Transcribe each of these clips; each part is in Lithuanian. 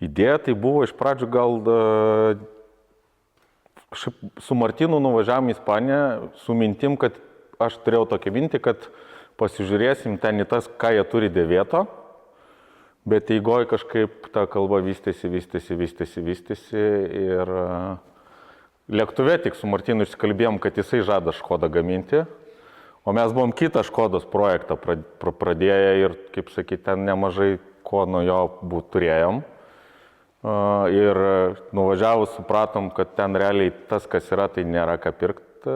Idėja tai buvo iš pradžių gal su Martinu nuvažiavom į Ispaniją su mintim, kad aš turėjau tokią mintį, kad pasižiūrėsim ten į tas, ką jie turi dėvėto, bet eigoje kažkaip ta kalba vystėsi ir lėktuve tik su Martinu išsikalbėjom, kad jisai žada Škodą gaminti, o mes buvom kitą Škodos projektą pradėję ir, kaip sakyti, ten nemažai ko nuo jo turėjom. Ir nuvažiavus supratom, kad ten realiai tas, kas yra, tai nėra ką pirkti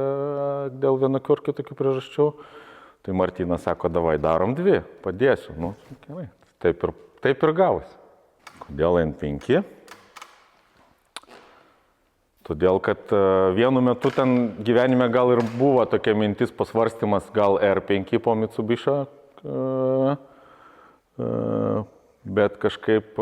dėl vienokių ar kitokių priežasčių. Tai Martynas sako, davai darom 2, padėsiu. Nu, gerai. Taip ir gavosi. Kodėl N5? Todėl, kad vienu metu ten gyvenime gal ir buvo tokia mintis pasvarstymas, gal R5 po Mitsubishio, bet kažkaip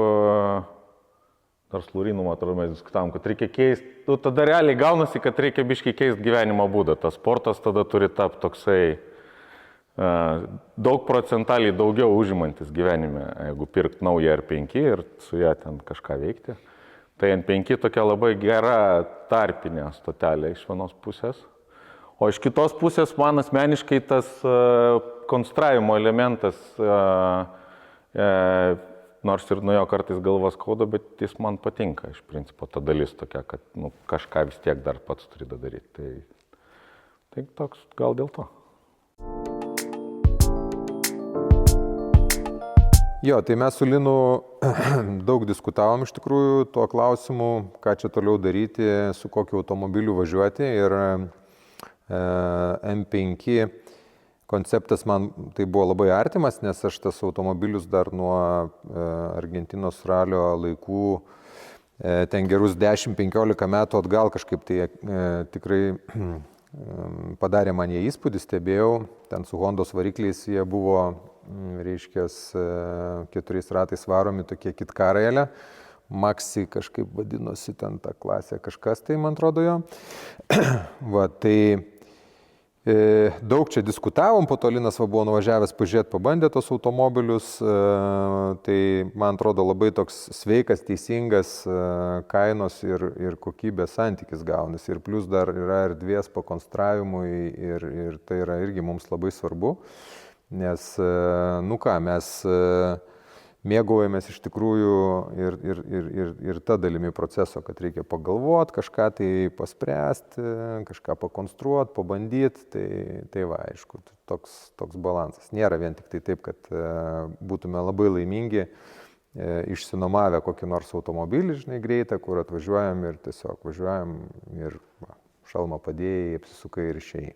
dar su Lurinu, atrodo, mes diskutavom, kad reikia keisti. Nu, tada realiai gaunasi, kad reikia biškai keisti gyvenimo būdą. Tas sportas tada turi tapti toksai daug procentaliai daugiau užimantis gyvenime, jeigu pirkt naują R5 ir su ją ten kažką veikti. Tai N5 tokia labai gera tarpinė stotelė iš vienos pusės. O iš kitos pusės man asmeniškai tas konstravimo elementas, nors ir nuo jo kartais galvas skauda, bet jis man patinka iš principo ta dalis tokia, kad kažką vis tiek dar pats turi daryti. Tai toks gal dėl to. Jo, tai mes su Linu daug diskutavom iš tikrųjų tuo klausimu, ką čia toliau daryti, su kokiu automobiliu važiuoti. Ir M5 konceptas man tai buvo labai artimas, nes aš tas automobilius dar nuo Argentinos ralio laikų, ten gerus 10-15 metų atgal kažkaip tai tikrai padarė man jie įspūdį, stebėjau. Ten su Hondos varikliais jie buvo, reiškia, 4 ratais varomi tokie kitkarėlė. Maxi kažkaip vadinosi ten ta klasė, kažkas tai, man atrodo, jo. Va, tai daug čia diskutavom, po to Linas buvo nuvažiavęs pažiūrėti, pabandė tos automobilius. Tai, man atrodo, labai toks sveikas, teisingas kainos ir kokybės santykis gaunasi. Ir plus dar yra erdvės pakonstravimui ir tai yra irgi mums labai svarbu. Nes, mes mėgaujamės iš tikrųjų ir ta dalimi proceso, kad reikia pagalvoti, kažką tai paspręsti, kažką pakonstruoti, pabandyti. Tai va, aišku, toks balansas. Nėra vien tik tai taip, kad būtume labai laimingi išsinomavę kokį nors automobilį, žinai, greitą, kur atvažiuojam ir tiesiog važiuojam ir šalmą padėjai, apsisukai ir išėjai.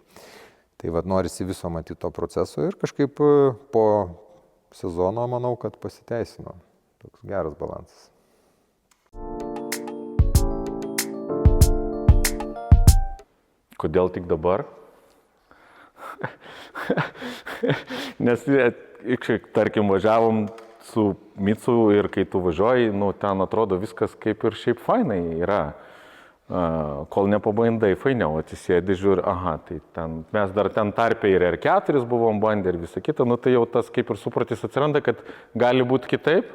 Tai va, norisi viso matyti to proceso ir kažkaip po sezono, manau, kad pasiteisino. Toks geras balansas. Kodėl tik dabar? Nes, tarkim, važiavom su Mitsu ir kai tu važiuoji, ten atrodo viskas kaip ir šiaip fainai yra. Kol nepabandai, fainiau atsisėdi, žiūri, tai ten, mes dar ten tarpe ir R4 buvom bandę ir visą kitą, tai jau tas kaip ir supratis atsiranda, kad gali būti kitaip.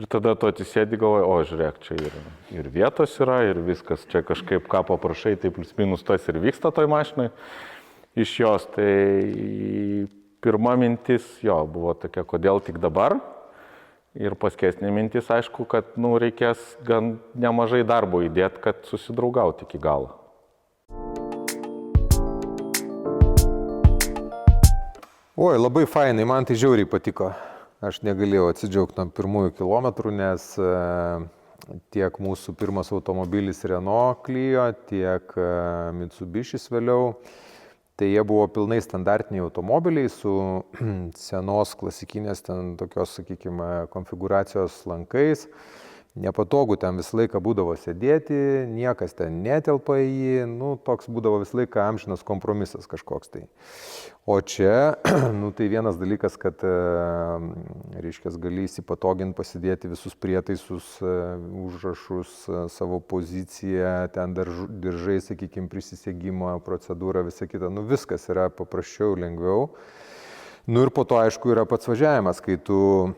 Ir tada tu atsisėdi, galvoji, žiūrėk, čia ir vietos yra, ir viskas, čia kažkaip ką paprašai, tai plus minus tas ir vyksta toj mašinai iš jos. Tai pirma mintis buvo tokia, kodėl tik dabar. Ir paskesnė mintis, aišku, kad reikės gan nemažai darbo įdėti, kad susidraugauti iki galo. Oi, labai fainai, man tai žiauriai patiko. Aš negalėjau atsidžiaugti nuo pirmųjų kilometrų, nes tiek mūsų pirmas automobilis Renault Clio, tiek Mitsubishis vėliau, tai jie buvo pilnai standartiniai automobiliai su senos klasikinės ten tokios, sakykime, konfiguracijos lankais. Nepatogu ten visą laiką būdavo sėdėti, niekas ten netelpa į jį, toks būdavo visą laiką amžinas kompromisas kažkoks tai. O čia, tai vienas dalykas, kad, reiškia, gali įsipatoginti, pasidėti visus prietaisus, užrašus, savo poziciją, ten diržai, sakykime, prisisegimo procedūra, visa kita, viskas yra paprasčiau, lengviau. Ir po to, aišku, yra pats važiavimas, kai tu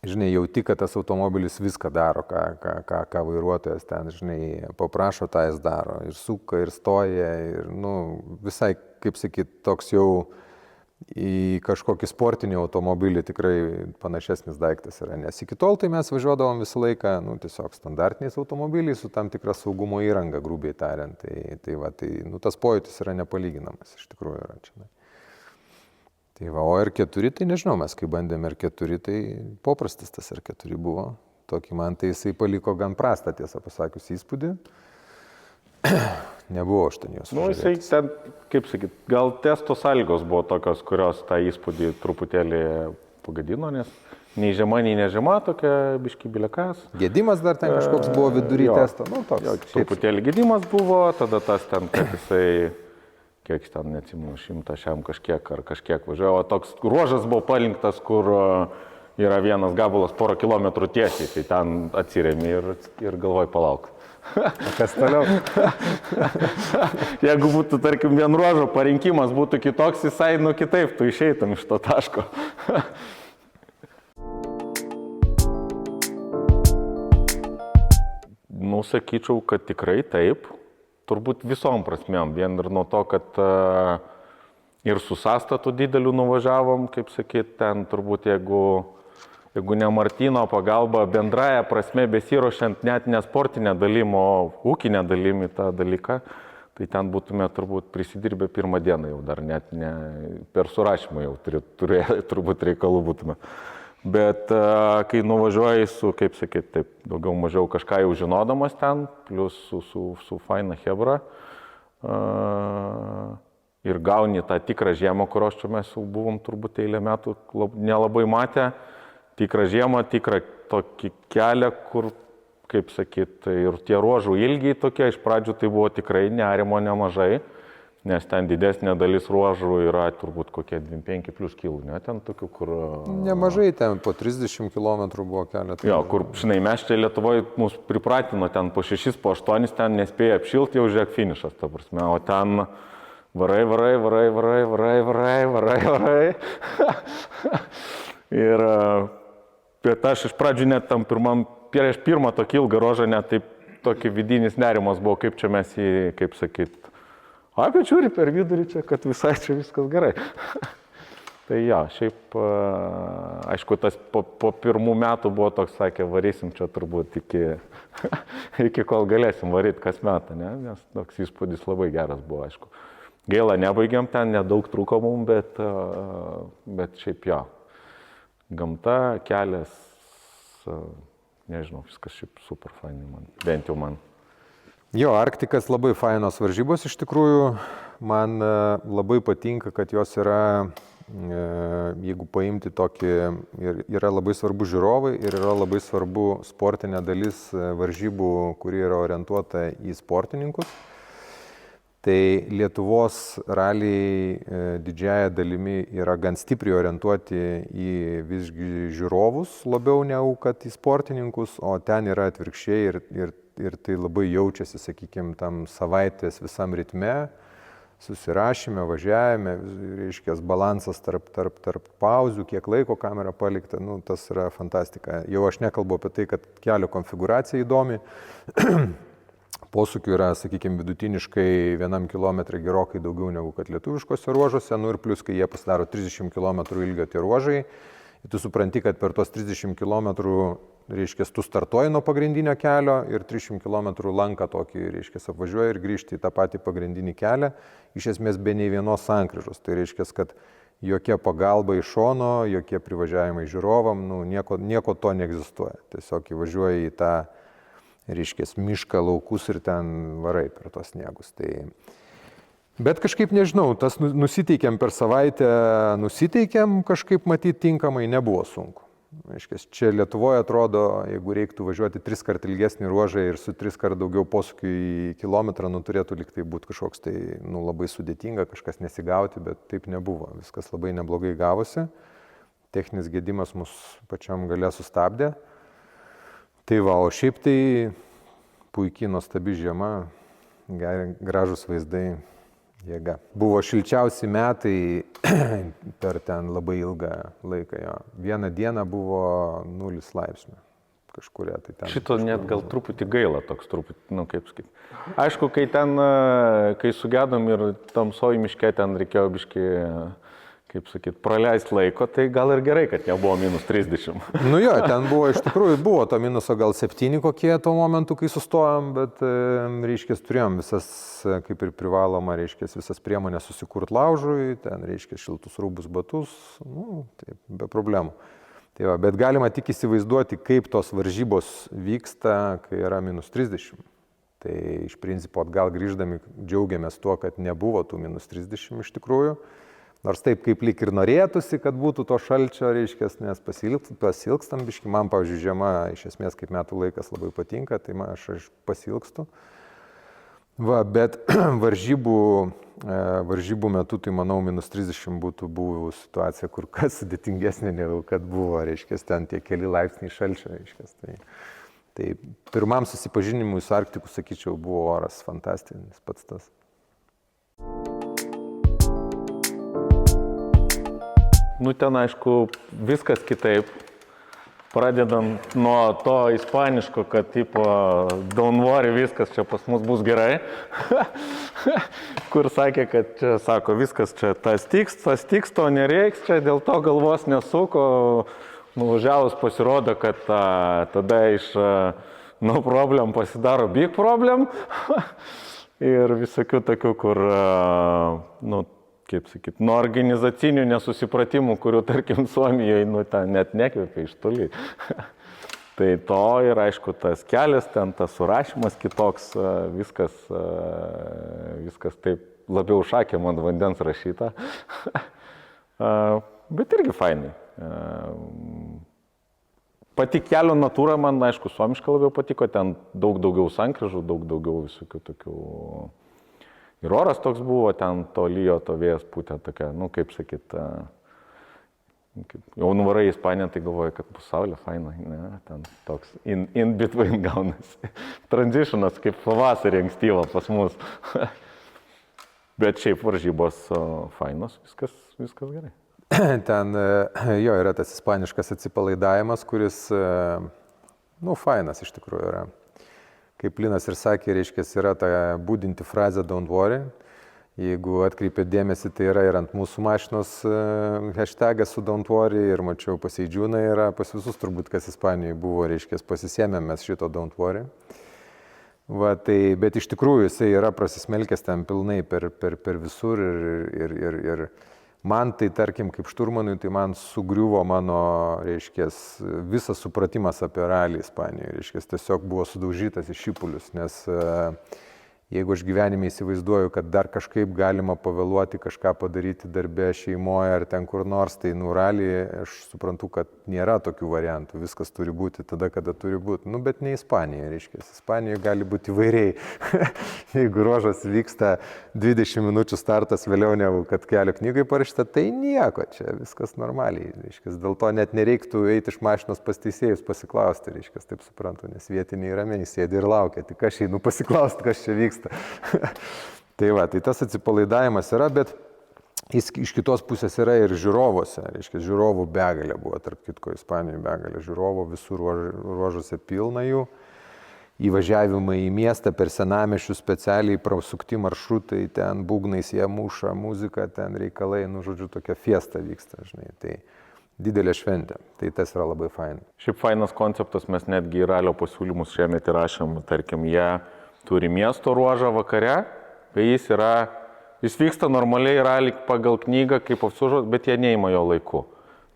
žinai, jauti, kad tas automobilis viską daro, ką vairuotojas ten, žinai, paprašo, tą jis daro. Ir suka, ir stoja, ir, visai, kaip sakyt, toks jau į kažkokį sportinį automobilį tikrai panašesnis daiktas yra. Nes iki tol tai mes važiuodavom visą laiką, tiesiog standartiniais automobiliais su tam tikra saugumo įranga, grubiai tariant. Tai tas pojūtis yra nepalyginamas, iš tikrųjų yra čia. Tai va, o R4, tai nežinau, mes kai bandėm R4, tai paprastas tas R4 buvo. Tokį man tai jisai paliko gan prastą, tiesą pasakius, įspūdį. Nebuvo aš ten jos. Jisai ten, kaip sakyt, gal testo sąlygos buvo tokios, kurios tą įspūdį truputėlį pagadino, nes nei žema, nei nežema, tokia biški bilekas. Gedimas dar ten kažkoks buvo vidury testo. Truputėlį gedimas buvo, tada tas ten, kad jisai, kiek ten, neatsimenu, 100 šiam kažkiek ar kažkiek važiavo. Toks ruožas buvo palinktas, kur yra vienas gabalas porą kilometrų tiesiai, tai ten atsiremi ir galvoj palauk. Kas toliau? Jeigu būtų, tarkim, vien ruožo parinkimas būtų kitoks, jisai, kitaip, tu išeitum iš to taško. Sakyčiau, kad tikrai taip. Turbūt visom prasmėm. Vien ir nuo to, kad ir su sąstatu dideliu nuvažiavom, kaip sakyt, ten turbūt jeigu ne Martyno pagalba bendraja prasme besiruošiant net ne sportinę dalim, o ūkinę dalim į tą dalyką, tai ten būtume turbūt prisidirbę pirmą dieną jau, dar net ne per surašymą jau turbūt reikalų būtume. Bet kai nuvažiuoji su, kaip sakyt, taip, daugiau mažiau kažką jau žinodamas ten, plus su faina hebra, ir gauni tą tikrą žiemą, kurios čia mes jau buvom turbūt eilę metų nelabai matę, tikrą žiemą, tikrą tokį kelią, kur, kaip sakyt, ir tie ruožų ilgiai tokie, iš pradžių tai buvo tikrai nerimo nemažai, nes ten didesnė dalis ruožų yra turbūt kokie 25 plus kilų, ne, ten tokių, kur... Nemažai ten, po 30 km buvo keletą. Jo, kur, žinai, mes čia Lietuvoje mus pripratino, ten po 6, po 8, ten nespėja apšilti, jau žiūrėk finišas, ta prasme, o ten varai. Ir bet aš iš pradžių net tam prieš pirmą tokį ilgą ruožą, net taip tokį vidinis nerimas buvo, kaip čia mes jį, kaip sakyt, bet žiūri per vidurį čia, kad visai čia viskas gerai. Tai jo, šiaip, aišku, tas po pirmų metų buvo toks, sakė, varysim čia turbūt iki kol galėsim varyti kas metą, ne? Nes toks įspūdis labai geras buvo, aišku. Gaila, nebaigiam ten, nedaug trūko mum, bet šiaip jo. Gamta, kelias, nežinau, viskas šiaip super fainai man, bent jau man. Jo, Arktikas labai fainos varžybos iš tikrųjų, man labai patinka, kad jos yra, jeigu paimti tokį, yra labai svarbu žiūrovai ir yra labai svarbu sportinė dalis varžybų, kuri yra orientuota į sportininkus. Tai Lietuvos raliai didžiaja dalimi yra gan stipriai orientuoti į visgi žiūrovus labiau negu kad į sportininkus, o ten yra atvirkščiai ir tai labai jaučiasi, sakykime, tam savaitės visam ritme, susirašyme, važiavime, reiškia, balansas tarp pauzių, kiek laiko kamera palikta, tas yra fantastika. Jau aš nekalbu apie tai, kad kelio konfigūracija įdomi. Posūkių yra, sakykime, vidutiniškai 1 kilometrą gerokai daugiau negu kad lietuviškose ruožuose, ir plus, kai jie pasidaro 30 km ilgio tie ruožai, tu supranti, kad per tos 30 km, reiškia, tu startuoji nuo pagrindinio kelio ir 300 km lanką tokį, reiškia, apvažiuoji ir grįžti į tą patį pagrindinį kelią, iš esmės be nei vienos sankryžos. Tai reiškia, kad jokia pagalba iš šono, jokie privažiavimai žiūrovam, nieko to neegzistuoja. Tiesiog įvažiuoji į tą, reiškia, mišką, laukus ir ten varai per tos sniegus. Bet kažkaip nežinau, tas nusiteikėm per savaitę, kažkaip matyti tinkamai, nebuvo sunku. Reiškia, čia Lietuvoje atrodo, jeigu reiktų važiuoti 3 kart ilgesnį ruožą ir su 3 kart daugiau posūkių į kilometrą, turėtų lyg tai būti kažkoks tai labai sudėtinga, kažkas nesigauti, bet taip nebuvo. Viskas labai neblogai gavosi. Techninis gedimas mus pačiam gale sustabdė. Tai va, o šiaip tai puikiai nuostabi žiema, gražus vaizdai, Jėga. Buvo šilčiausi metai per ten labai ilgą laiką. Jo. Vieną dieną buvo 0 laipsnių. Kažkuria tai ten. Šito net gal truputį gaila toks, truputį, kaip sakyti. Aišku, kai sugedom ir tamsoj miške ten reikėjo biškai, kaip sakyt, praleisti laiko, tai gal ir gerai, kad nebuvo -30. Nu jo, ten buvo, iš tikrųjų, buvo to minuso gal 7 kokie tuo momentu, kai sustojom, bet, reiškia, turėjom visas, kaip ir privaloma, reiškia, visas priemonės susikurt laužui, ten, reiškia, šiltus rūbus, batus, taip, be problemų. Tai va, bet galima tik įsivaizduoti, kaip tos varžybos vyksta, kai yra -30. Tai iš principo atgal grįždami džiaugiamės tuo, kad nebuvo tų -30 iš tikrųjų. Nors taip kaip lyg ir norėtųsi, kad būtų to šalčio, reiškia, nes pasilgstam biški. Man, pavyzdžiui, žiema iš esmės kaip metų laikas labai patinka, tai aš pasilgstu. Va, bet varžybų metu, tai manau, -30 būtų buvo situacija kur kas sudėtingesnė, negu kad buvo, reiškia, ten tie keli laipsniai šalčio, reiškia. Tai pirmam susipažinimui su Arktiku, sakyčiau, buvo oras fantastinis pats tas. Ten, aišku, viskas kitaip. Pradedant nuo to ispaniško, kad, tipo, don't worry, viskas čia pas mus bus gerai. Kur sakė, kad čia, sako, viskas čia tas tiks, to nereiks, čia dėl to galvos nesuko. Nuvažiavus pasirodo, kad tada iš no problem pasidaro big problem. Ir visokių tokių, kur, kaip sakyt, nuo organizacinių nesusipratimų, kurių, tarkim, Suomijoje, ten net nekvėpia iš toli. Tai to ir, aišku, tas kelias, ten tas surašymas kitoks, viskas taip labiau šakėm ant vandens rašyta. Bet irgi fainai. Pati kelio natūra man, aišku, suomiška labiau patiko, ten daug daugiau sankryžų, daug daugiau visokių tokių. Ir oras toks buvo, ten to lyjo, to vėjas pūtė tokia, kaip sakyt, jau nuvarai į Ispaniją, tai galvoju, kad bus saulė, faina, ne, ten toks in between gaunasi. Transitionas kaip pavasarį ankstyvo pas mus. Bet šiaip varžybos fainos, viskas gerai. Ten jo yra tas ispaniškas atsipalaidavimas, kuris, fainas iš tikrųjų yra. Kaip Linas ir sakė, reiškia, yra ta būdinti frazė don't worry. Jeigu atkreipėt dėmesį, tai yra ir ant mūsų mašinos hashtagas su don't worry ir mačiau paseidžiūnai yra pas visus turbūt, kas Ispanijoje buvo, reiškia, pasisėmėm mes šito don't worry. Va, tai, bet iš tikrųjų jisai yra prasismelkęs ten pilnai per visur ir man tai, tarkim, kaip šturmanui, tai man sugriuvo mano, reiškia, visas supratimas apie ralį Ispanijoje. Reiškia, tiesiog buvo sudaužytas į šipulius, nes jeigu aš gyvenime įsivaizduoju, kad dar kažkaip galima pavėluoti, kažką padaryti darbe, šeimoje ar ten kur nors, tai ralį aš suprantu, kad nėra tokių variantų. Viskas turi būti tada, kada turi būti. Bet ne Ispanijoje, reiškia. Ispanijoje gali būti įvairiai. Jeigu ruožas vyksta 20 minučių startas vėliau negu kad kelio knygai parašyta, tai nieko, čia viskas normaliai. Reiškia, dėl to net nereiktų eiti iš mašinos pas teisėjus pasiklausti, reiškia, taip suprantu, nes vietiniai ramiai sėdi ir laukia. Tik aš einu pasiklausti, kas čia vyksta. Tai va, tai tas atsipalaidavimas yra, bet jis iš kitos pusės yra ir žiūrovose. Reiškia, žiūrovų begalė buvo, tarp kitko, Ispanijoje begalė žiūrovų, visur ruožuose pilna jų. Įvažiavimai į miestą per senamiesčius specialiai prasukti maršrutai, ten būgnais jie muša, muzika, ten reikalai, žodžiu, tokia fiesta vyksta, žinai. Tai didelė šventė, tai tas yra labai faina. Šiaip fainas konceptas, mes netgi į ralio pasiūlymus šiemet įrašėm, tarkim, jie turi miesto ruožą vakare, tai jis vyksta normaliai ralį pagal knygą kaip apsužos, bet jie neima jo laiku.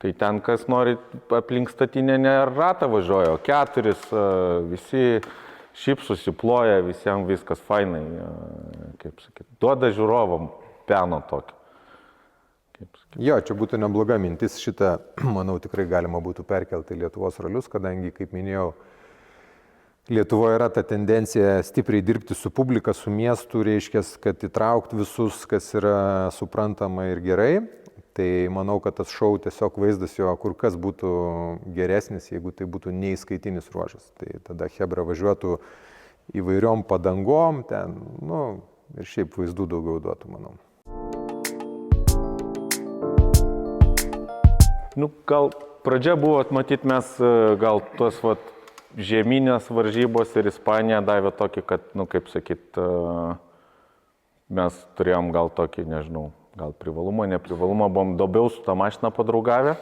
Tai ten, kas nori aplink statinę ratą važiuoja, 4, visi šypsosi, ploja, visiems viskas fainai, kaip sakyti, duoda žiūrovam peno tokį. Jo, čia būtų nebloga mintis, šitą, manau, tikrai galima būtų perkelti į Lietuvos ralius, kadangi, kaip minėjau, Lietuvoje yra ta tendencija stipriai dirbti su publika, su miestu, reiškia, kad įtraukti visus, kas yra suprantama ir gerai. Tai manau, kad tas šou tiesiog vaizdas jo kur kas būtų geresnis, jeigu tai būtų neįskaitinis ruožas. Tai tada chebra važiuotų įvairiom padangom, ten, ir šiaip vaizdų daugiau duotų, manau. Nu, gal pradžia buvo, matyt, mes gal tuos žieminės varžybos ir Ispanija davė tokį, kad, nu, kaip sakyt, mes turėjom gal tokį, nežinau, gal privalumą, neprivalumą, buvom daugiau su tą mašiną padraugavę.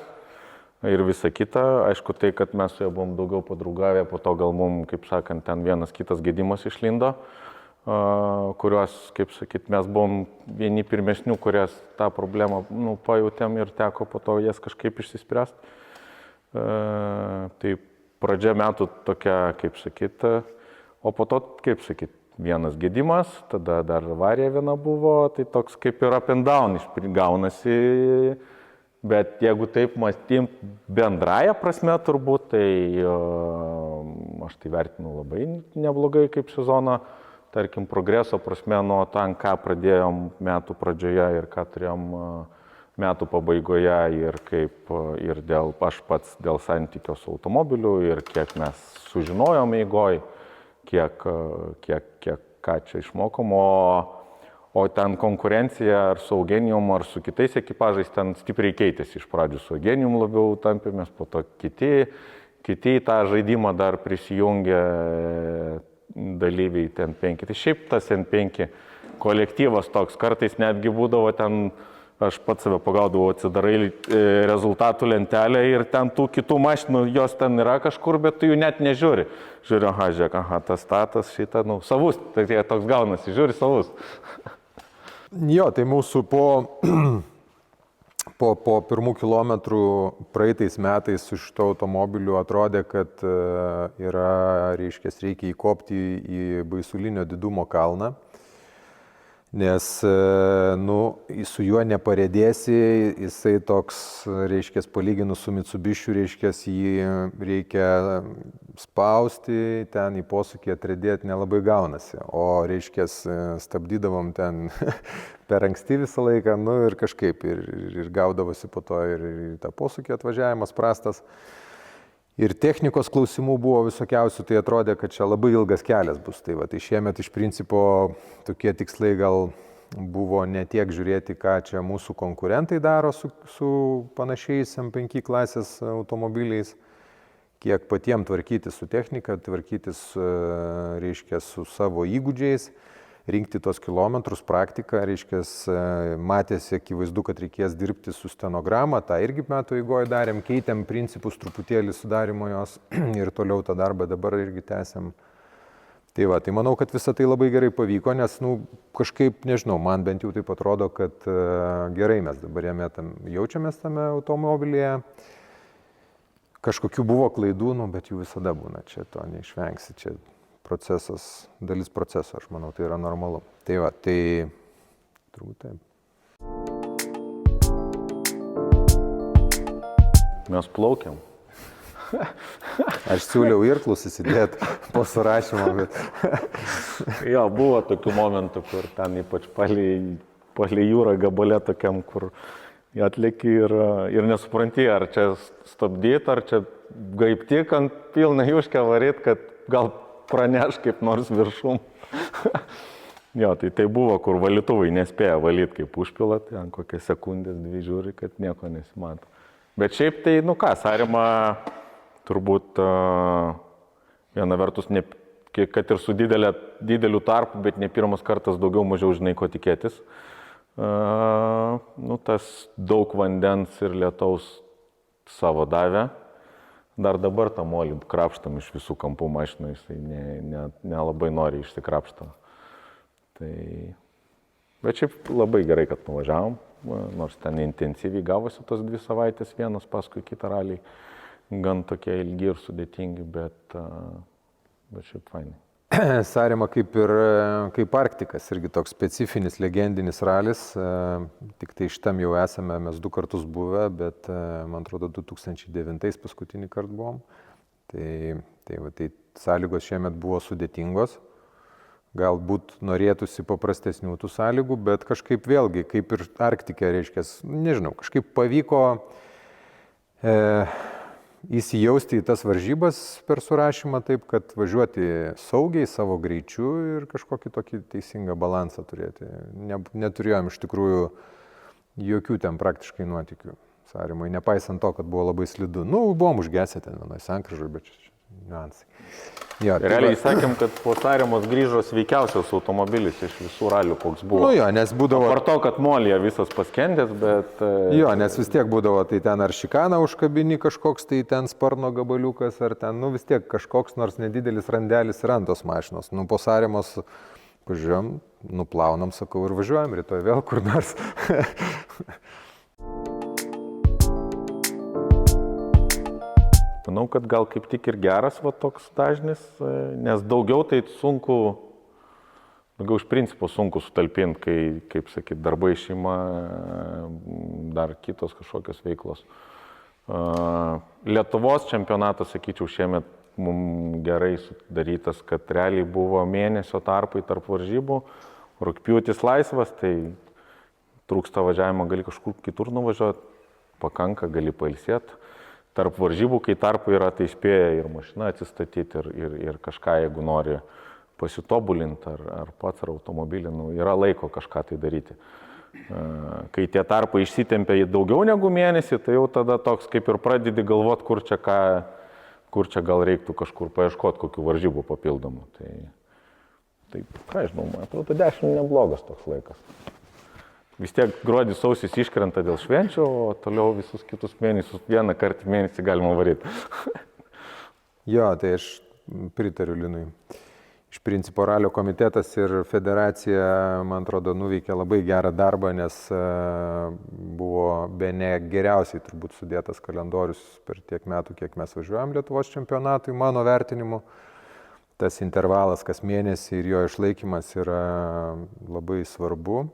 Ir visa kita, aišku, tai, kad mes su ja buvom daugiau padraugavę, po to gal mums, kaip sakant, ten vienas kitas gedimas išlindo, kuriuos, kaip sakyt, mes buvom vieni pirmesnių, kurias tą problemą pajutėm ir teko po to jas kažkaip išsispręsti. Tai pradžia metų tokia, kaip sakyt, o po to, kaip sakyt, vienas gedimas, tada dar avarija viena buvo, tai toks kaip ir up and down gaunasi. Bet jeigu taip mąstym bendraja prasme turbūt, tai aš tai vertinu labai neblogai kaip sezoną, tarkim, progreso prasme nuo ten, ką pradėjom metų pradžioje ir ką turėjom metų pabaigoje ir aš pats dėl santykio su automobiliu ir kiek mes sužinojom eigoj, kiek ką čia išmokom, o ten konkurencija ar su Eugenijum, ar su kitais ekipažais ten stipriai keitėsi. Iš pradžių su Eugenijum labiau tampėmės, po to kiti į tą žaidimą dar prisijungė dalyviai ten 5. Tai šiaip tas N5 kolektyvas toks, kartais netgi būdavo ten, aš pats save pagaudavau, atsidarai rezultatų lentelę ir ten tų kitų mašinų, jos ten yra kažkur, bet tu jų net nežiūri. Žiūri, žiūrėk, tas statas, šitą, savus, tai toks gaunasi, žiūri savus. Jo, tai mūsų po pirmų kilometrų praeitais metais su šito automobiliu atrodė, kad reikia įkopti į baisulinio didumo kalną, nes su juo neparėdėsi, jisai toks, palyginus su Mitsubishiu, jį reikia spausti, ten į posūkį atrėdėti nelabai gaunasi, o stabdydavom ten per anksti visą laiką, ir kažkaip, ir gaudavosi po to ir tą posūkį atvažiavimas prastas. Ir technikos klausimų buvo visokiausių, tai atrodė, kad čia labai ilgas kelias bus. Tai šiemet iš principo tokie tikslai gal buvo ne tiek žiūrėti, ką čia mūsų konkurentai daro su panašiais M5 klasės automobiliais, kiek patiems tvarkyti su technika, tvarkytis, su savo įgūdžiais, rinkti tos kilometrus, praktiką, matėsi akivaizdu, kad reikės dirbti su stenograma, tą irgi metų eigoje darėm, keitėm principus truputėlį sudarimo jos ir toliau tą darbą dabar irgi tęsiam. Tai manau, kad visą tai labai gerai pavyko, nes kažkaip, nežinau, man bent jau taip atrodo, kad gerai mes dabar jaučiamės tame automobilyje. Kažkokių buvo klaidų, bet jų visada būna, čia to neišvengsi, čia dalis proceso, aš manau, tai yra normalu. Tai turbūt taip. Mes plaukiam. Aš siūliau irklus įsidėti po surašymo, bet... Jo, buvo tokių momentų, kur ten ypač palei jūrą gabale tokiam, kur atlėki ir nesupranti, ar čia stabdyti, ar čia gaipti ant pilną juškę varyt, kad gal praneš kaip nors viršum. Jo, tai buvo, kur valytuvai nespėja valyti, kaip užpila, ten kokią sekundės, 2 žiūri, kad nieko nesimato. Bet šiaip tai, Sarima turbūt viena vertus, kad ir su dideliu tarpu, bet ne pirmas kartas daugiau mažiau žinai, ko tikėtis. Tas daug vandens ir lietaus savo davė. Dar dabar tą molį krapštam iš visų kampų mašinų, jisai nelabai nori išsikrapšto. Bet šiaip labai gerai, kad nuvažiavom, nors ten intensyviai gavosi tos 2 savaitės, vienas paskui kitą raliai, gan tokie ilgi ir sudėtingi, bet šiaip fainai. Sarima kaip Arktikas, irgi toks specifinis, legendinis ralis, tik tai šitam jau esame mes 2 kartus buvę, bet man atrodo 2009 paskutinį kartą buvom. Tai sąlygos šiemet buvo sudėtingos, galbūt norėtųsi paprastesnių tų sąlygų, bet kažkaip vėlgi, kaip ir Arktikė, nežinau, kažkaip pavyko įsijausti į tas varžybas per surašymą taip, kad važiuoti saugiai savo greičiu ir kažkokį tokį teisingą balansą turėti. Neturėjom iš tikrųjų jokių ten praktiškai nuotykių Sarimui, nepaisant to, kad buvo labai slidu. Buvom užgesę ten vienoje sankryžoje, bet čia niuansai. Jo, Realiai sakėm, kad po Sarimos grįžo sveikiausias automobilis iš visų ralių, koks buvo. Nes būdavo... Par to, kad molyje visas paskendęs, bet... Nes vis tiek būdavo, tai ten ar šikaną užkabini kažkoks, tai ten sparno gabaliukas, ar ten, vis tiek kažkoks nors nedidelis randelis yra ant tos mašinos. Po Sarimos važiuojam, nuplaunam, sakau, ir važiuojam, rytoj vėl kur nors. Manau, kad gal kaip tik ir geras toks dažnis, nes daugiau tai sunku, daugiau iš principo sunku sutalpinti, kai, kaip sakyt, darbai, šeima, dar kitos kažkokios veiklos. Lietuvos čempionatas, sakyčiau, šiemet mums gerai sudarytas, kad realiai buvo mėnesio tarpai tarp varžybų, rugpjūtis laisvas, tai trūksta važiavimo, gali kažkur kitur nuvažiuoti, pakanka, gali pailsėti. Tarp varžybų, kai tarpai yra, tai spėja ir mašina atsistatyti, ir kažką, jeigu nori pasitobulinti, ar pats, ar automobilį, yra laiko kažką tai daryti. Kai tie tarpai išsitempia daugiau negu mėnesį, tai jau tada toks kaip ir pradedi galvoti, kur čia gal reiktų kažkur paieškoti kokių varžybų papildomų. Tai ką žinau, man atrodo, 10 neblogas toks laikas. Vis tiek gruodis, sausis iškrenta dėl švenčių, o toliau visus kitus mėnesius, vieną kartą mėnesį galima varyti. Jo, tai aš pritariu Linui. Iš principo ralio komitetas ir federacija, man atrodo, nuveikė labai gerą darbą, nes buvo bene geriausiai turbūt sudėtas kalendorius per tiek metų, kiek mes važiuojam Lietuvos čempionatui, mano vertinimu. Tas intervalas kas mėnesį ir jo išlaikymas yra labai svarbu.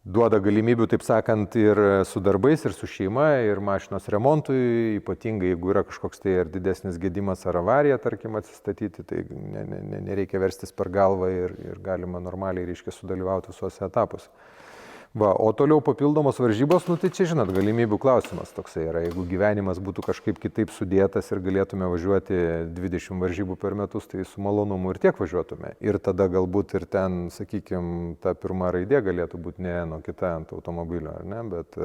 Duoda galimybių, taip sakant, ir su darbais, ir su šeima, ir mašinos remontui, ypatingai jeigu yra kažkoks tai ar didesnis gedimas ar avarija, tarkim, atsistatyti, tai nereikia verstis per galvą ir galima normaliai, reiškia, sudalyvauti visuose etapuose. O toliau papildomos varžybos, tai čia, žinot, galimybių klausimas toksai yra. Jeigu gyvenimas būtų kažkaip kitaip sudėtas ir galėtume važiuoti 20 varžybų per metus, tai su malonumu ir tiek važiuotume. Ir tada galbūt ir ten, sakykime, ta pirma raidė galėtų būti ne vieno kita ant automobilio, ar ne? Bet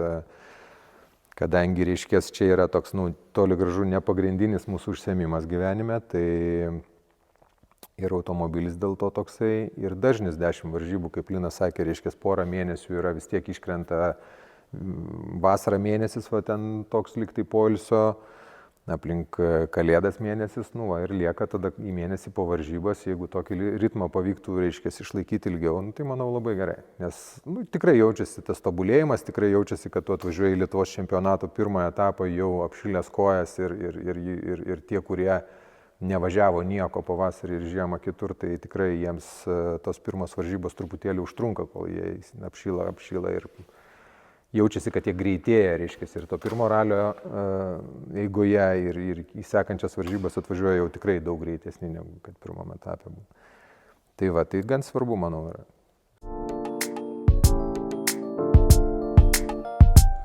kadangi, reiškės, čia yra toks, toli gražu nepagrindinis mūsų užsiėmimas gyvenime, tai... Ir automobilis dėl to toksai, ir dažnis 10 varžybų, kaip Linas sakė, reiškia, porą mėnesių yra vis tiek iškrenta vasarą mėnesis, ten toks liktai poilsio, aplink kalėdas mėnesis, ir lieka tada į mėnesį po varžybas, jeigu tokį ritmą pavyktų, reiškia, išlaikyti ilgiau, tai manau labai gerai. Nes tikrai jaučiasi tas tobulėjimas, tikrai jaučiasi, kad tu atvažiuoji į Lietuvos čempionato pirmąją etapą jau apšilęs kojas ir tie, kurie nevažiavo nieko pavasarį ir žiemą kitur, tai tikrai jiems tos pirmos varžybos truputėlį užtrunka, kol jie apšyla ir jaučiasi, kad jie greitėja, reiškia, ir to pirmo ralio eigoje ir į sekančias varžybas atvažiuoja jau tikrai daug greitesni, negu kad pirmame etape buvo. Tai gan svarbu, manau, yra.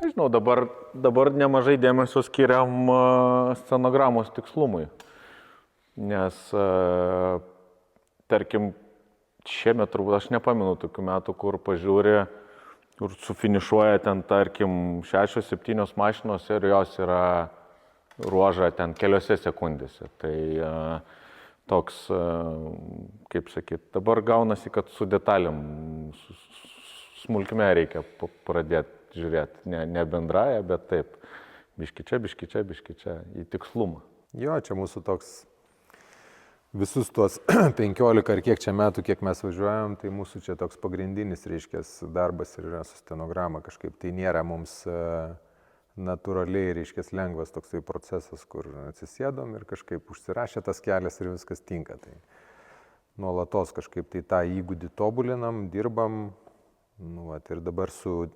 Žinau, dabar nemažai dėmesio skiriam scenogramos tikslumui. Nes, tarkim, šiemet turbūt aš nepamenu tokių metų, kur pažiūri ir sufinišuoja ten, tarkim, 6-7 mašinos ir jos yra ruožą ten keliose sekundėse. Tai toks, kaip sakyt, dabar gaunasi, kad su detalėm, smulkime reikia pradėti žiūrėti, ne bendraja, bet taip, biški čia, į tikslumą. Jo, čia mūsų toks... Visus tuos 15 ar kiek čia metų, kiek mes važiuojam, tai mūsų čia toks pagrindinis, reiškia, darbas ir yra su stenograma kažkaip. Tai nėra mums natūraliai, reiškia, lengvas toksai procesas, kur atsisėdom ir kažkaip užsirašė tas kelias ir viskas tinka. Tai nuolatos kažkaip tai tą įgūdį tobulinam, dirbam, ir dabar su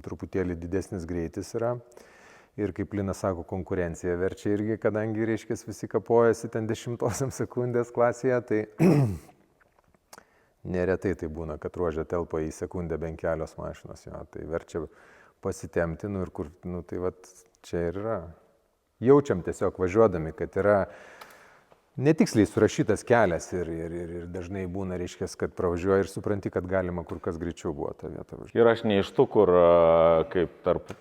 truputėlį didesnis greitis yra. Ir kaip Linas sako, konkurencija verčia irgi, kadangi, reiškia, visi kapojasi ten 10 sekundės klasėje, tai neretai tai būna, kad ruožė telpa į sekundę bent kelios mašinos, tai verčia pasitemti, ir kur, tai vat čia ir yra. jaučiam tiesiog važiuodami, kad yra netiksliai surašytas kelias ir dažnai būna, reiškia, kad pravažiuoji ir supranti, kad galima kur kas greičiau buvo tą vietą važiuoti. Ir aš ne iš tų, kur kaip tarp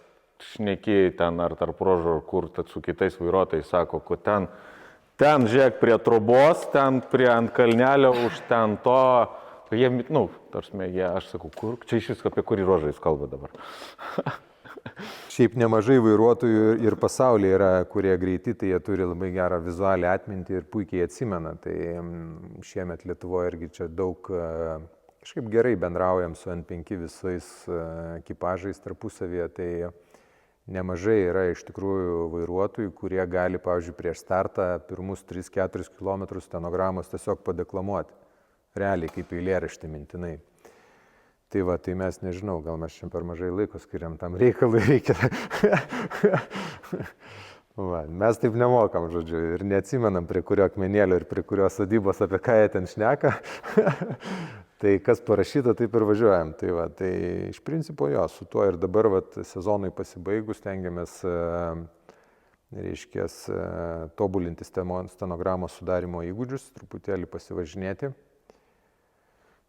šneki ten ar tarp ruožų, kur su kitais vairuotojais sako, kad ten žiūrėk prie trobos, ten prie ant kalnelio, už ten to. Jie, aš sakau, kur, čia iš visko apie kurį ruožą jūs kalba dabar. Šiaip nemažai vairuotojų ir pasaulyje yra, kurie greiti, tai jie turi labai gerą vizualią atmintį ir puikiai atsimena. Tai šiemet Lietuvoje irgi čia daug kažkaip gerai bendraujam su N5 visais ekipažais tarpusavyje. Tai nemažai yra iš tikrųjų vairuotojų, kurie gali, pavyzdžiui, prieš startą pirmus 3-4 km stenogramos tiesiog padeklamuoti. Realiai kaip eilėraštį mintinai. Tai va, tai mes nežinau, gal mes čia per mažai laiko skiriam tam reikalui, reikia. Va, mes taip nemokam, žodžiu, ir neatsimenam prie kurio akmenėlio ir prie kurios sodybos, apie ką jie ten šneka. Tai kas parašyta, taip ir važiuojam. Tai va, tai iš principo jo, su tuo ir dabar va, sezonui pasibaigus stengiamės, reiškia, tobulinti stenogramos sudarimo įgūdžius, truputėlį pasivažinėti.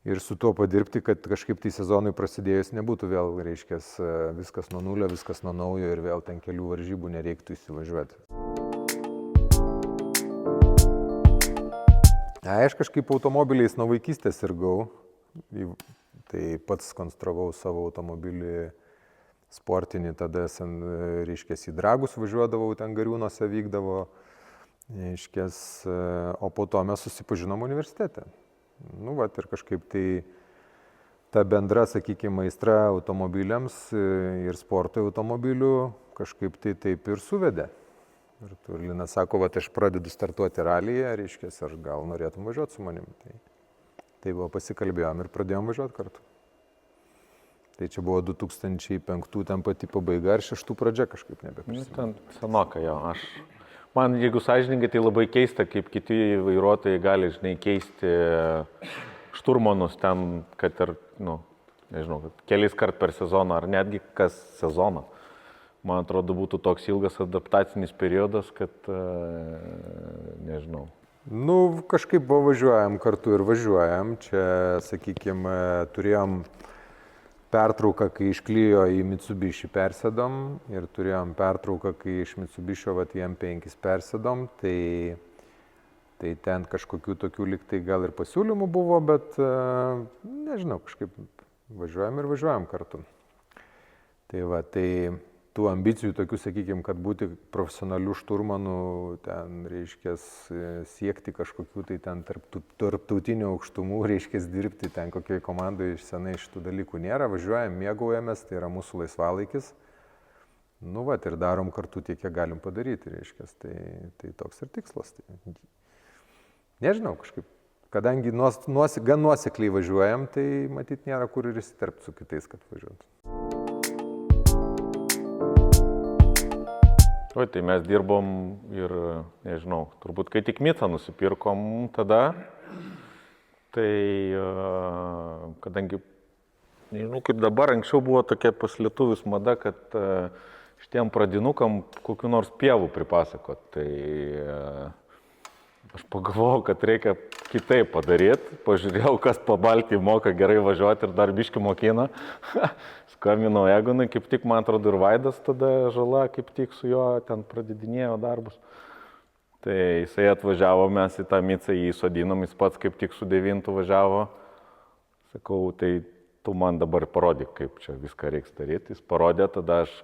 Ir su tuo padirbti, kad kažkaip tai sezonui prasidėjus nebūtų vėl, reiškia, viskas nuo nulio, viskas nuo naujo ir vėl ten kelių varžybų nereiktų įsivažiuoti. Aš kažkaip automobiliais nuo vaikystės sirgau, tai pats konstravau savo automobilį sportinį, tada, reiškia, į Dragus važiuodavau, ten Gariūnuose vykdavo, reiškia, o po to mes susipažinom universitete. Nu, va, ir kažkaip tai ta bendra, sakykime, aistra automobiliams ir sportui automobilių kažkaip tai taip ir suvedė. Ir Linas sako, va, aš pradedu startuoti ralyje, reiškia, ar gal norėtum važiuoti su manim. Tai buvo, pasikalbėjom ir pradėjom važiuoti kartu. Tai čia buvo 2005, ten pati pabaiga ar 2006 pradžia, kažkaip nebeprisimenu. Ten senoka jo, Man, jeigu sąžininkai, tai labai keista, kaip kiti vairuotojai gali, žinai, keisti šturmanus ten, kad ir, nežinau, kelis kart per sezoną ar netgi kas sezoną. Man atrodo, būtų toks ilgas adaptacinis periodas, kad, nežinau. Nu, kažkaip važiuojam kartu ir važiuojam. Čia, sakykime, turėjom pertrauką, kai iš Clio į Mitsubishi persėdom ir turėjom pertrauką, kai iš Mitsubishio į M5 persėdom, tai ten kažkokių tokių liktai gal ir pasiūlymų buvo, bet nežinau, kažkaip važiuojam kartu. Tai va, tai tų ambicijų tokių, sakykime, kad būti profesionalių šturmanų, ten, reiškia, siekti kažkokių tai ten tarptautinių aukštumų, reiškia, dirbti ten kokiai komandai iš senai šitų dalykų nėra. Važiuojam, mėgaujamės, tai yra mūsų laisvalaikis. Nu, va, ir darom kartu tiek, kiek galim padaryti, reiškia, tai toks ir tikslas. Tai, nežinau, kažkaip, kadangi gan nuosekliai važiuojam, tai matyt nėra kur ir įsiterpti su kitais, kad važiuotų. O, tai mes dirbom ir, nežinau, turbūt kai tik Micą nusipirkom tada, tai kadangi, nežinau, kaip dabar, anksčiau buvo tokia pas lietuvius mada, kad šitiem pradinukam kokiu nors pievų pripasakot, tai aš pagalvojau, kad reikia kitaip padaryti, pažiūrėjau, kas Pabaltijį moka gerai važiuoti ir dar biškį mokina. Skambinau Egonui, kaip tik, man atrodo, ir Vaidas tada Žala, kaip tik su juo ten pradedinėjo darbus. Tai jisai atvažiavo, mes į tą Micą jį sodinom, jis pats kaip tik su 9 važiavo. Sakau, tai tu man dabar parodyk, kaip čia viską reiks daryti. Jis parodė, tada aš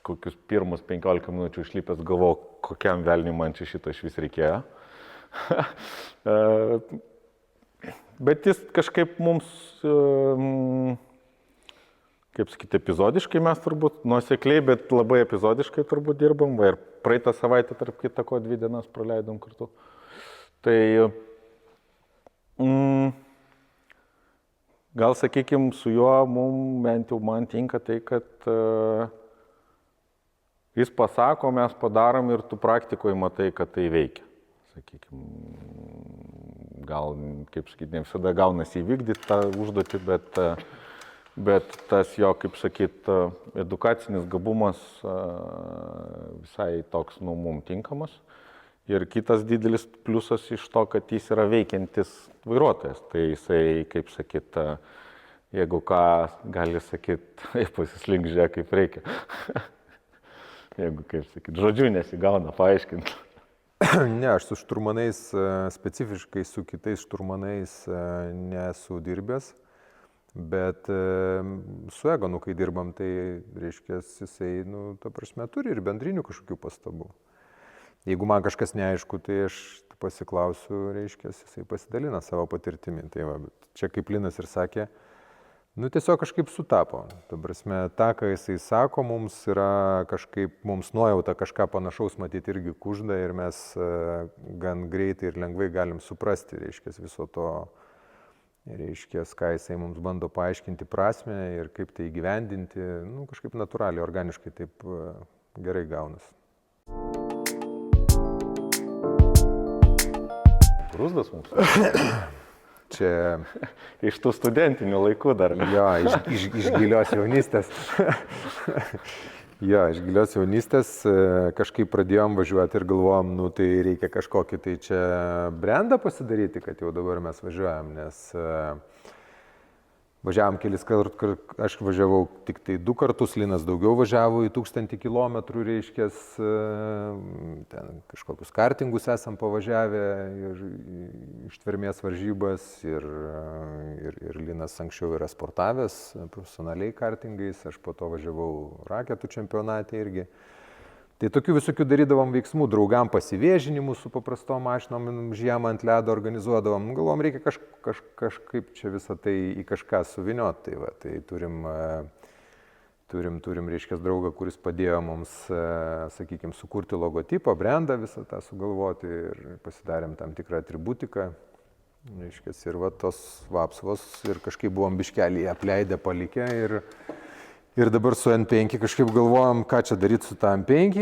kokius pirmus 15 minučių išlipęs galvojau, kokiam velniui man čia šito iš vis reikėjo. Bet jis kažkaip mums, kaip sakyti, epizodiškai mes turbūt, nuosekliai, bet labai epizodiškai turbūt dirbam. Ir praeitą savaitę, tarp kitako, 2 dienas praleidom kartu. Tai gal, sakykime, su juo bent jau man tinka tai, kad jis pasako, mes padarom ir tu praktikoje matai, kad tai veikia. Sakykime, gal, kaip sakyti, ne visada gaunasi įvykdyti tą užduotį, bet Bet tas jo, kaip sakyt, edukacinis gabumas visai toks, nu, mums tinkamas. Ir kitas didelis pliusas iš to, kad jis yra veikiantis vairuotojas. Tai jisai, kaip sakyt, jeigu ką, gali sakyt, pasislink žiūrėk kaip reikia. Jeigu, kaip sakyt, žodžiu nesigauna paaiškinti. Ne, aš su šturmanais, specifiškai su kitais šturmanais nesu dirbęs, bet su Egonu, kai dirbam, tai, reiškia, jisai, nu, ta prasme, turi ir bendrinių kažkokių pastabų. Jeigu man kažkas neaišku, tai aš pasiklausiu, reiškia, jisai pasidalina savo patirtimi. Tai va, čia kaip Linas ir sakė, nu tiesiog kažkaip sutapo. Ta prasme, tą, ką jisai sako, mums yra kažkaip, mums nuojauta kažką panašaus matyti irgi kužda ir mes gan greitai ir lengvai galim suprasti, reiškia, viso to, reiškia, ką jisai mums bando paaiškinti prasmę ir kaip tai įgyvendinti, nu kažkaip natūraliai, organiškai taip gerai gaunas. Rusdas mums. Čia Iš tų studentinių laikų dar. jo, iš gilios jaunystės. Jo, iš gilios jaunystės kažkaip pradėjom važiuoti ir galvojom, nu tai reikia kažkokį tai čia brandą pasidaryti, kad jau dabar mes važiuojam, nes važiavom kelis kartus, aš važiavau tik tai 2 kartus, Linas daugiau važiavo į 1000 kilometrų, reiškia, ten kažkokius kartingus esam pavažiavę ir ištvermės varžybas ir Linas anksčiau yra sportavęs profesionaliai kartingais, aš po to važiavau raketų čempionate irgi. Tai tokių visokių darydavom veiksmų, draugam pasivėžinimų su paprastom mašinom, žiemą ant ledo organizuodavom. Galvom, reikia kažkaip čia visą tai į kažką suviniot. Tai, va, tai turim reiškia, draugą, kuris padėjo mums, sakykime, sukurti logotipą, brandą visą tą sugalvoti ir pasidarėm tam tikrą atributiką. Reiškia, ir va tos vapsvos ir kažkaip buvom biškelį apleidę, palikę ir dabar su N5 kažkaip galvojam, ką čia daryti su tą N5,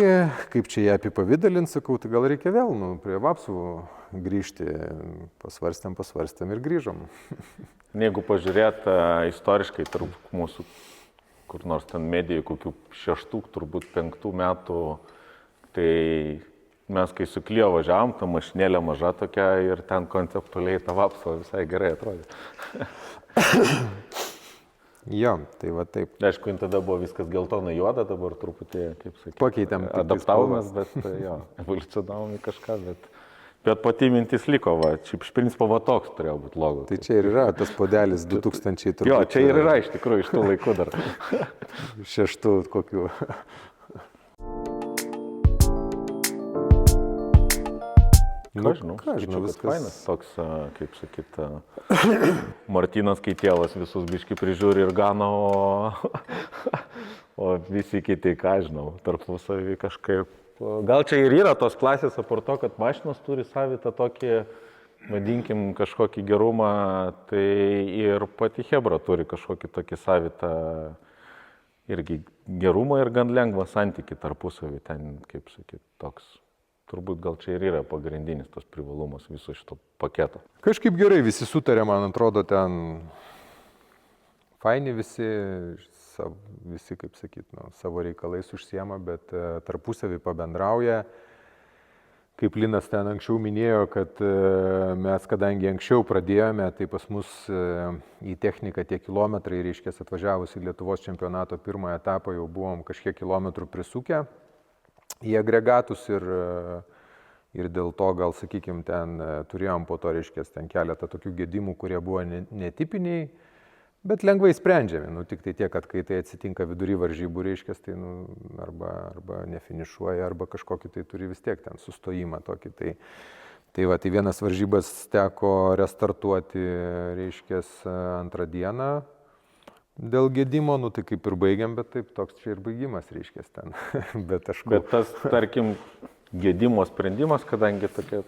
kaip čia ją apipavidalint, sakau, tai gal reikia vėl prie vapsų grįžti. Pasvarstėm ir grįžom. Jeigu pažiūrėt istoriškai tarp mūsų, kur nors ten medijų, kokių 6, turbūt 5 metų, tai mes kai su Clio važiavom, ta mašinėlė maža tokia ir ten konceptualiai ta vapsva visai gerai atrodė. Jo, tai va taip. Aišku, tada buvo viskas geltona juoda, dabar truputį, kaip sakyti, Pakeitėm adaptavomės, bet jo, evoliucionavom į kažką, bet pati mintis liko, va, šiaip iš principo va toks turėjo būti logo. Tai čia ir yra tas podelis 2000 turbūt. Jo, čia ir yra iš tikrųjų iš tų laikų dar. 6 kokių. Ką žinau, viskas fainas. Toks, kaip sakyt, Martynas Kaitėlas visus biški prižiūri ir gana, o visi kiti, ką žinau, tarpusavį kažkaip. Gal čia ir yra tos klasės apart to, kad mašinos turi savitą tokį, vadinkim, kažkokį gerumą, tai ir pati Hebra turi kažkokį tokį savitą irgi gerumą ir gan lengvą santykį tarpusavį. Ten, kaip sakyt, toks. Turbūt gal čia ir yra pagrindinis tas privalumas viso šito paketo. Kažkaip gerai visi sutarė, man atrodo, ten faini visi, kaip sakyt, savo reikalais užsiema, bet tarpusavį pabendrauja. Kaip Linas ten anksčiau minėjo, kad mes, kadangi anksčiau pradėjome, tai pas mus į techniką tie kilometrai, reiškia, atvažiavus į Lietuvos čempionato pirmąją etapą jau buvom kažkiek kilometrų prisukę į agregatus ir dėl to gal, sakykime, ten turėjom po to, reiškia, ten keletą tokių gedimų, kurie buvo netipiniai, bet lengvai sprendžiami. Tik tai tiek, kad kai tai atsitinka vidury varžybų, reiškia, tai arba nefinišuoja, arba kažkokį tai turi vis tiek ten sustojimą tokį. Tai va, tai vienas varžybas teko restartuoti, reiškia, 2 dieną. Dėl gedimo, tai kaip ir baigiam, bet taip toks čia ir baigimas, reiškia, ten. Bet tas, tarkim, gedimo sprendimas, kadangi tokie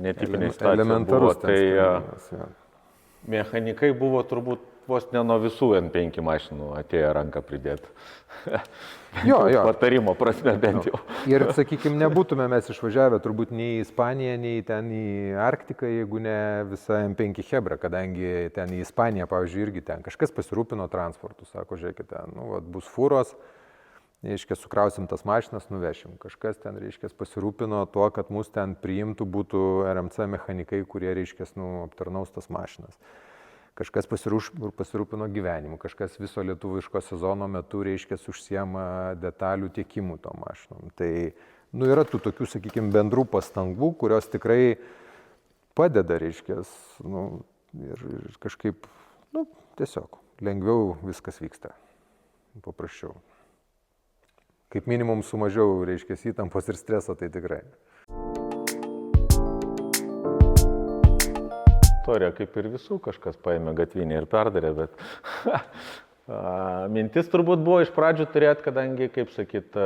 netipiniai situacijos buvo, tai mechanikai buvo turbūt vos ne nuo visų N5 mašinų atėjo ranką pridėti. Jo. Patarimo prasme bent jau. Ir, sakykime, nebūtume mes išvažiavę turbūt nei į Ispaniją, nei ten į Arktiką, jeigu ne visa M5 Hebra, kadangi ten į Ispaniją, pavyzdžiui, irgi ten kažkas pasirūpino transportu, sako, žiūrėkite, ten, bus fūros, reiškia, sukrausim tas mašinas, nuvešim. Kažkas ten, reiškia, pasirūpino tuo, kad mus ten priimtų, būtų RMC mechanikai, kurie, reiškia, aptarnaus tas mašinas. Kažkas pasirūpino gyvenimu, kažkas viso lietuviško sezono metu, reiškia, užsiema detalių tiekimų to mašinom. Tai, yra tų tokių, sakykime, bendrų pastangų, kurios tikrai padeda, reiškia, ir kažkaip, tiesiog lengviau viskas vyksta, paprasčiau. Kaip minimum su mažiau, reiškia, įtampos ir streso, tai tikrai. Istorija kaip ir visų, kažkas paėmė gatvinį ir perdarė, bet mintis turbūt buvo iš pradžių turėti, kadangi, kaip sakyt,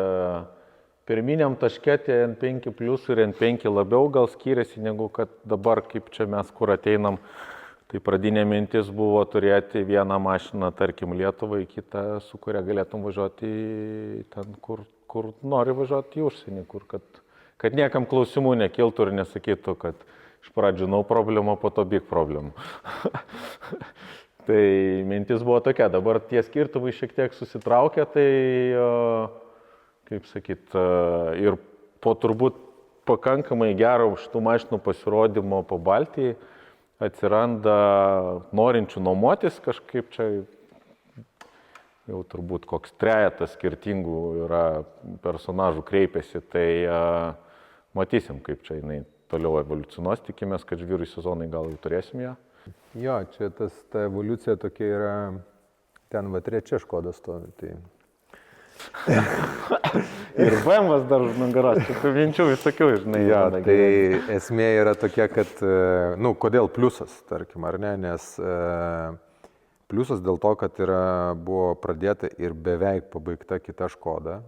pirminiam taškėti N5 plus ir N5 labiau gal skiriasi negu kad dabar, kaip čia mes kur ateinam. Tai pradinė mintis buvo turėti vieną mašiną, tarkim, Lietuvai, kitą, su kuria galėtum važiuoti ten, kur nori važiuoti į užsienį, kur kad niekam klausimų nekiltų ir nesakytų, kad iš pradžių no problema, po to big problem. Tai mintis buvo tokia, dabar tie skirtumai šiek tiek susitraukia, tai, kaip sakyt, ir po turbūt pakankamai gero šitų mašinų pasirodymo po Baltijai atsiranda norinčių nuomotis, kažkaip čia jau turbūt koks trejetas skirtingų yra personažų kreipiasi, tai matysim, kaip čia jinai toliau evoliucionuos, tikimės, kad žvyrų sezonai gal jau turėsim ją. Jo, čia ta evoliucija tokia yra, ten va trečia Škoda stovi. Tai... Ir BMWs dar už nugaros, čia minčių visokių, žinai. Jo, tai esmė yra tokia, kad, kodėl pliusas, tarkim, ar ne, nes pliusas dėl to, kad buvo pradėta ir beveik pabaigta kita Škoda,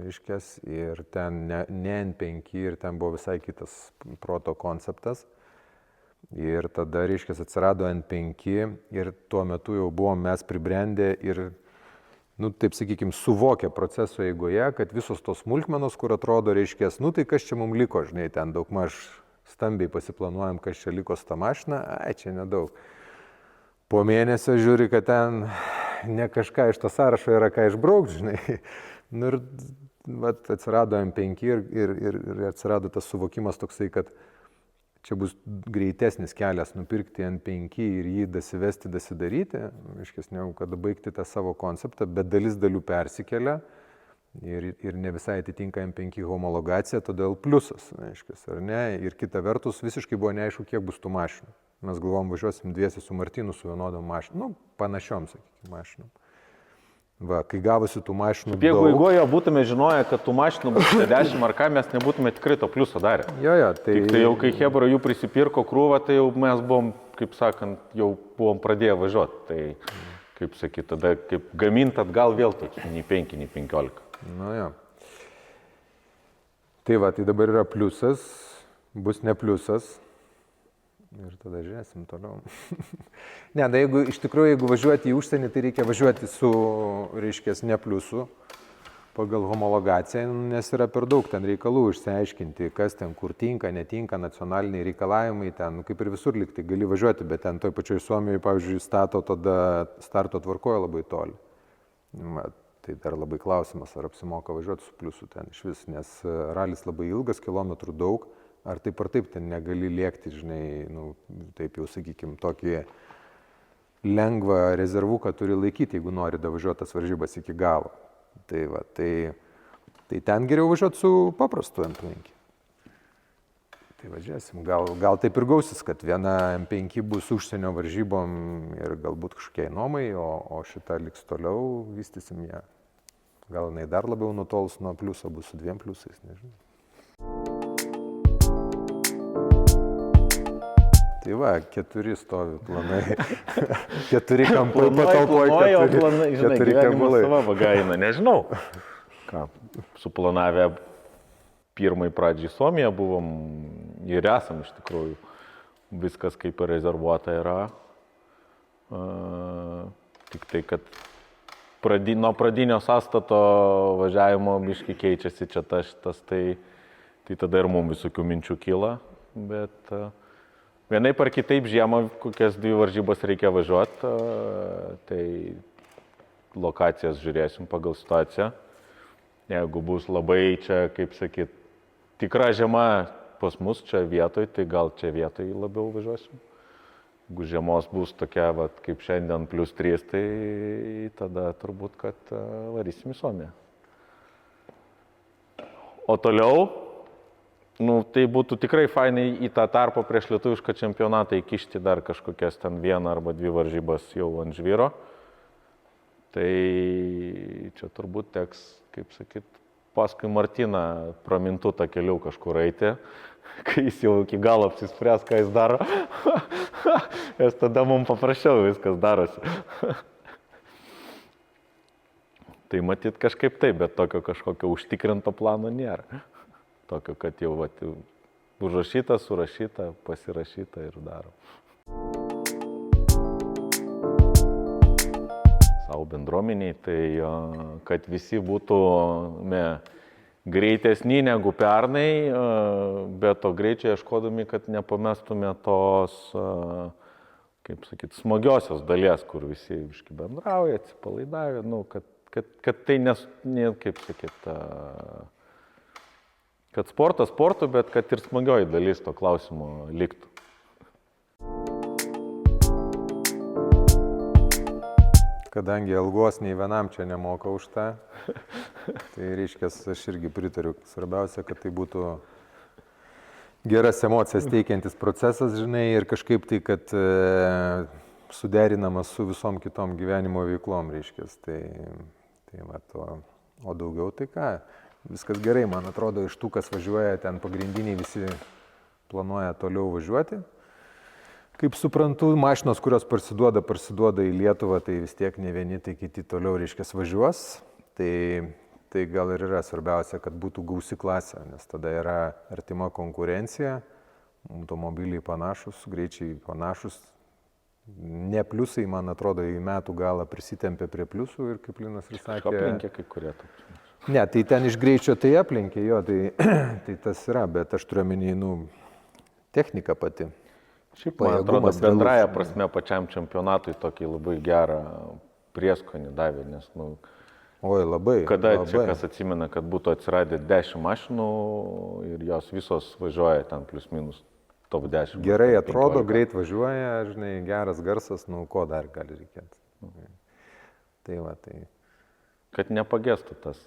reiškias, ir ten ne N5, ir ten buvo visai kitas proto konceptas. Ir tada, reiškias, atsirado N5 ir tuo metu jau buvom mes pribrendę ir, taip sakykime, suvokę proceso eigoje, kad visos tos smulkmenos, kur atrodo, reiškias, tai kas čia mums liko, žinai, ten daugmaž stambiai pasiplanuojam, kas čia liko su ta mašina, čia nedaug. Po mėnesio žiūri, kad ten ne kažką iš to sąrašo yra ką išbraukti, žinai. Ir atsirado M5 ir atsirado tas suvokimas toksai, kad čia bus greitesnis kelias nupirkti N5 ir jį dasivesti, dasidaryti, aiškiai, negu kad baigti tą savo konceptą, bet dalis dalių persikelia ir ne visai atitinka M5 homologaciją, todėl pliusas, aiškiai, ar ne. Ir kita vertus visiškai buvo neaišku, kiek bus tų mašinų. Mes galvom, važiuosim dviesi su Martinu su vienodom mašinom, panašiom, sakykime, mašinom. Va, kai gavosi tų mašinų daug... Jeigu eigoje būtume žinoję, kad tų mašinų bus 10 ar ką, mes nebūtume tikrai to pliuso darę. Jo, tai... Tik tai jau kai Hebra jų prisipirko krūvą, tai jau mes buvom, kaip sakant, jau buvom pradėję važiuoti. Tai, kaip sakyt, tada kaip gaminti atgal vėl tokie, nei 5, nei 15. Jo. Tai va, tai dabar yra pliusas, bus ne pliusas. Ir tada žiūrėsim toliau. Ne, iš tikrųjų, jeigu važiuoti į užsienį, tai reikia važiuoti su, reiškės, ne pliusu pagal homologaciją, nes yra per daug ten reikalų išsiaiškinti, kas ten kur tinka, netinka, nacionaliniai reikalavimai, ten, kaip ir visur likti, gali važiuoti, bet ten toj pačioj Suomijoje, pavyzdžiui, starto tvarkoja labai toli. Tai dar labai klausimas, ar apsimoka važiuoti su pliusu ten iš vis, nes ralis labai ilgas, kilometrų daug. Ar taip ten negali lėkti, žinai, taip jau, sakykime, tokį lengvą rezervuką turi laikyti, jeigu nori davažiuoti tas varžybas iki galo. Tai va, tai ten geriau važiuoti su paprastu M5. Tai važiuosim, gal taip ir gausis, kad viena M5 bus užsienio varžybom ir galbūt kažkokiai nuomai, o šitą liks toliau, vystysim ją. Gal jinai dar labiau nutols nuo pliuso, bus su 2 pliusais, nežinau. Tai va, 4 stovi planai, 4 kampai patalpoja, 4 kampai. Sava vagaina, nežinau. Ką, suplanavę pirmai pradžiai Suomiją buvom ir esam iš tikrųjų. Viskas kaip ir rezervuota yra. Tik tai, kad nuo pradinio sąstato važiavimo biški keičiasi čia tas, tai tada ir mums visokių minčių kyla. Bet vienaip ar kitaip žiemą kokias 2 varžybas reikia važiuoti, tai lokacijas žiūrėsim pagal situaciją. Jeigu bus labai čia, kaip sakyt, tikra žiema pas mus čia vietoj, tai gal čia vietoj labiau važiuosim. Jeigu žiemos bus tokia, kaip šiandien +3, tai tada turbūt, kad varysim į Suomiją. O toliau, tai būtų tikrai fainai į tą tarpą prieš lietuvišką čempionatą įkišti dar kažkokias ten 1 arba 2 varžybas jau ant žvyro. Tai čia turbūt teks, kaip sakyt, paskui Martyną pramintutą keliu kažkur eiti, kai jis jau iki galo apsispręs, ką jis daro. Nes tada mums paprasčiau viskas darosi. Tai matyt kažkaip taip, bet tokio kažkokio užtikrinto plano nėra. Tokio, kad jau užrašyta, surašyta, pasirašyta ir darom. Savo bendruomeniai, tai kad visi būtume greitesni negu pernai, bet to greičio ieškodami, kad nepamestume tos, kaip sakyt, smagiosios dalies, kur visi biški bendrauja, atsipalaidavę, kad tai kaip sakyt, kad sportas sportu, bet kad ir smagioji dalis to klausimo liktų. Kadangi algos nei vienam čia nemoka už tą, tai reiškia, aš irgi pritariu. Svarbiausia, kad tai būtų geras emocijas teikiantis procesas, žinai, ir kažkaip tai, kad suderinamas su visom kitom gyvenimo veiklom, reiškia. O daugiau tai ką, viskas gerai, man atrodo, iš tų, kas važiuoja, ten pagrindiniai visi planuoja toliau važiuoti. Kaip suprantu, mašinos, kurios parsiduoda į Lietuvą, tai vis tiek ne vieni, tai kiti toliau, reiškia, važiuos. Tai gal ir yra svarbiausia, kad būtų gausi klasė, nes tada yra artima konkurencija, automobiliai panašus, greičiai panašus. Ne pliusai, man atrodo, į metų galą prisitempė prie pliusų ir kaip Linas ir sakė... Aplinkė kai kurie taip. Ne, tai ten iš greičio tai aplinkė, jo, tai tas yra, bet aš turiu omeny, technika pati. Šiaip, man atrodo, bendraja prasme pačiam čempionatui tokį labai gerą prieskonį davė, nes, Oi, labai. Kada čia kas atsimena, kad būtų atsiradę 10 mašinų ir jos visos važiuoja ten plius minus top 10. Gerai atrodo, greit važiuoja, žinai, geras garsas, ko dar gali reikėti. Tai va, tai. Kad nepagestų tas,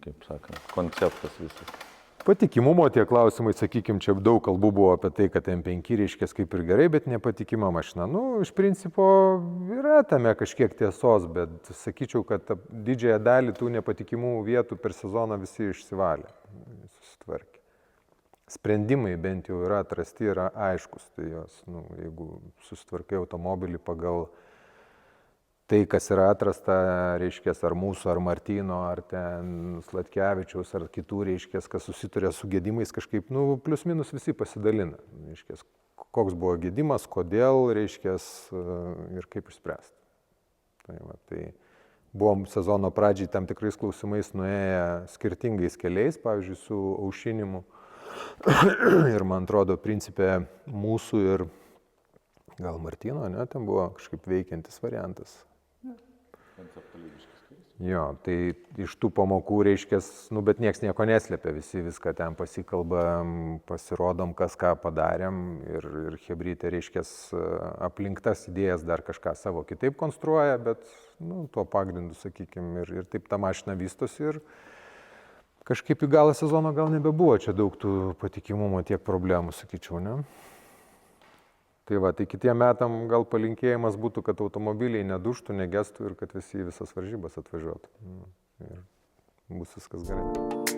kaip sakant, konceptas visas. Patikimumo tie klausimai, sakykime, čia daug kalbų buvo apie tai, kad M5 reiškia kaip ir gerai, bet nepatikima mašina. Iš principo yra tame kažkiek tiesos, bet sakyčiau, kad didžiąją dalį tų nepatikimų vietų per sezoną visi išsivalė, susitvarkė. Sprendimai bent jau yra atrasti, yra aiškus. Tai jos, jeigu susitvarkai automobilį pagal tai, kas yra atrasta, reiškia, ar mūsų, ar Martyno, ar ten Slatkevičiaus, ar kitų, reiškia, kas susituria su gedimais, kažkaip, plius minus visi pasidalina. Reiškia, koks buvo gedimas, kodėl, reiškia, ir kaip išspręsti. Tai buvom sezono pradžiai tam tikrais klausimais nuėję skirtingais keliais, pavyzdžiui, su aušinimu. Ir man atrodo, principė mūsų ir gal Martyno, ten buvo kažkaip veikiantis variantas. Jo, tai iš tų pamokų, reiškia, bet nieks nieko neslėpia, visi viską ten pasikalbam, pasirodom, kas ką padarėm ir chebrytė, reiškia, aplink tas idėjas dar kažką savo kitaip konstruoja, bet, tuo pagrindu, sakykime, ir taip ta mašina vystosi ir kažkaip į galą sezono gal nebebuvo čia daug tų patikimumo tiek problemų, sakyčiau, ne? Tai va, tai kitiem metam gal palinkėjimas būtų, kad automobiliai neduštų, negestų ir kad visi į visas varžybas atvažiuotų. Ir bus viskas gerai.